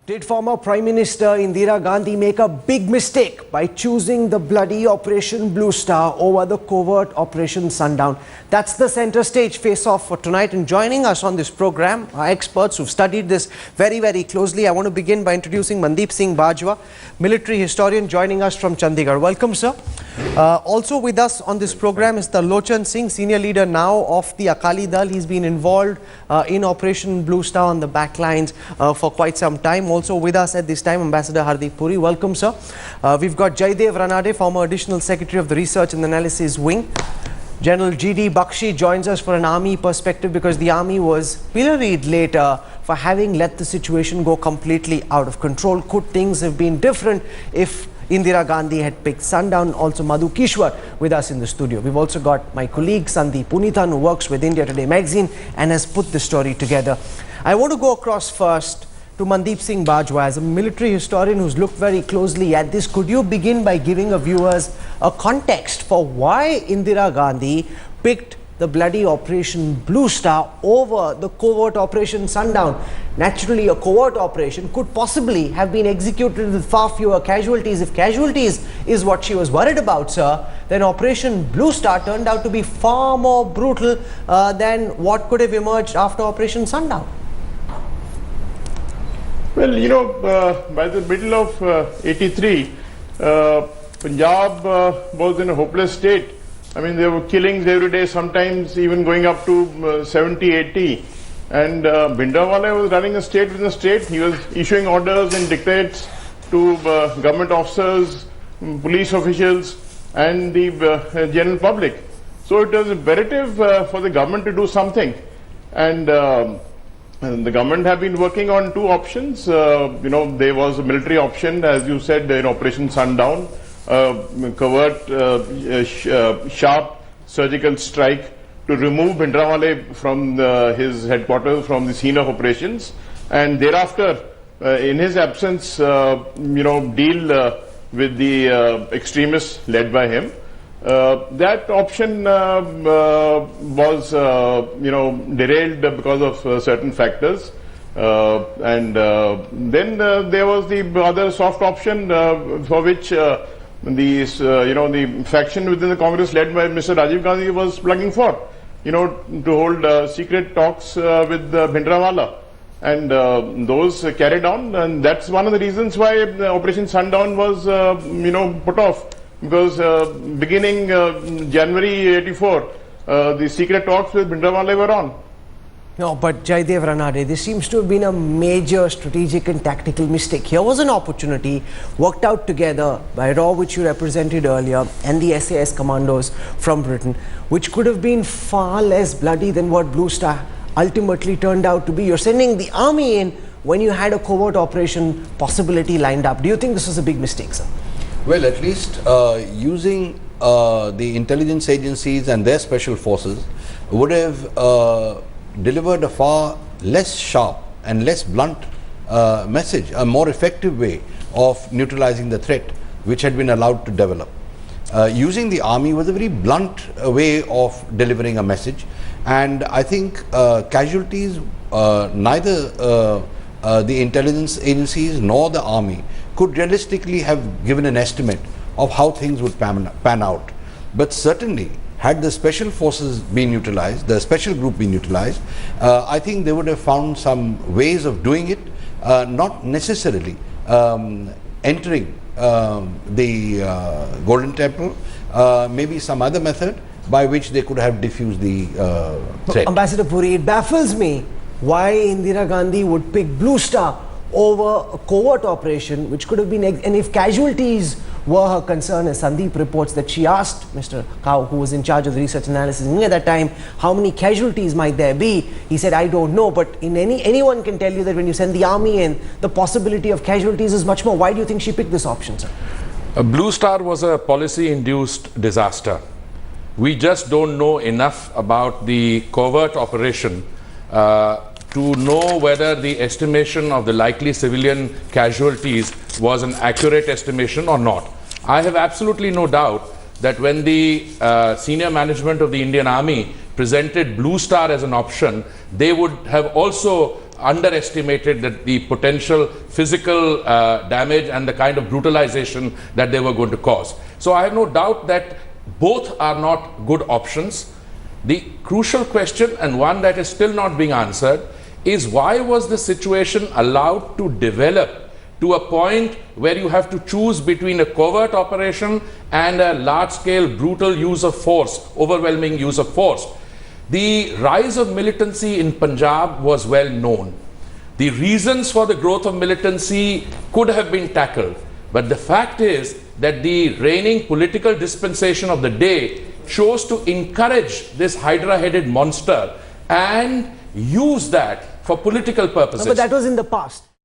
Did former Prime Minister Indira Gandhi make a big mistake by choosing the bloody Operation Blue Star over the covert Operation Sundown? That's the center stage face-off for tonight. And joining us on this program are experts who've studied this very, very closely. I want to begin by introducing Mandeep Singh Bajwa, military historian, joining us from Chandigarh. Welcome, sir. Also with us on this program is the Lochan Singh, senior leader now of the Akali Dal. He's been involved in Operation Blue Star on the back lines for quite some time. Also with us at this time, Ambassador Hardeep Puri. Welcome, sir. We've got Jaidev Ranade, former Additional Secretary of the Research and Analysis Wing. General G.D. Bakshi joins us for an army perspective because the army was pilloried later for having let the situation go completely out of control. Could things have been different if Indira Gandhi had picked Sundown? Also Madhu Kishwar with us in the studio. We've also got my colleague Sandeep Punithan, who works with India Today magazine and has put the story together. I want to go across first to Mandeep Singh Bajwa. As a military historian who's looked very closely at this, could you begin by giving our viewers a context for why Indira Gandhi picked the bloody Operation Blue Star over the covert Operation Sundown? Naturally, a covert operation could possibly have been executed with far fewer casualties. If casualties is what she was worried about, sir, then Operation Blue Star turned out to be far more brutal than what could have emerged after Operation Sundown. Well, you know, by the middle of 83, Punjab was in a hopeless state. I mean, there were killings every day, sometimes even going up to 70, 80. And Bhindranwale was running a state within a state. He was issuing orders and dictates to government officers, police officials, and the general public. So it was imperative for the government to do something. And the government have been working on two options. You know, there was a military option, as you said, in Operation Sundown, covert, sharp surgical strike to remove Bhindranwale from his headquarters, from the scene of operations, and thereafter, in his absence, you know, deal with the extremists led by him. That option was, you know, derailed because of certain factors, and then there was the other soft option for which you know, the faction within the Congress led by Mr. Rajiv Gandhi was plugging for, you know, to hold secret talks with Bhindranwale, and those carried on, and that's one of the reasons why Operation Sundown was, you know, put off. Because beginning January 84, the secret talks with Bhindranwale were on. No, but Jaidev Ranade, this seems to have been a major strategic and tactical mistake. Here was an opportunity worked out together by RAW, which you represented earlier, and the SAS commandos from Britain, which could have been far less bloody than what Blue Star ultimately turned out to be. You're sending the army in when you had a covert operation possibility lined up. Do you think this was a big mistake, sir? Well, at least using the intelligence agencies and their special forces would have delivered a far less sharp and less blunt message, a more effective way of neutralizing the threat which had been allowed to develop. Using the army was a very blunt way of delivering a message, and I think casualties, neither the intelligence agencies nor the army could realistically have given an estimate of how things would pan out. But certainly, had the special forces been utilized, the special group been utilized, I think they would have found some ways of doing it, not necessarily entering the Golden Temple, maybe some other method by which they could have diffused the threat. Ambassador Puri, it baffles me why Indira Gandhi would pick Blue Star over a covert operation, which could have been, and if casualties were her concern, as Sandeep reports that she asked Mr. Kao, who was in charge of the research analysis at that time, how many casualties might there be? He said, I don't know, but anyone can tell you that when you send the army in, the possibility of casualties is much more. Why do you think she picked this option, sir? Blue Star was a policy-induced disaster. We just don't know enough about the covert operation to know whether the estimation of the likely civilian casualties was an accurate estimation or not. I have absolutely no doubt that when the senior management of the Indian Army presented Blue Star as an option, they would have also underestimated the potential physical damage and the kind of brutalization that they were going to cause. So I have no doubt that both are not good options. The crucial question, and one that is still not being answered, is why was the situation allowed to develop to a point where you have to choose between a covert operation and a large-scale brutal use of force, overwhelming use of force. The rise of militancy in Punjab was well known. The reasons for the growth of militancy could have been tackled, but the fact is that the reigning political dispensation of the day chose to encourage this hydra-headed monster and use that for political purposes. No, but that was in the past.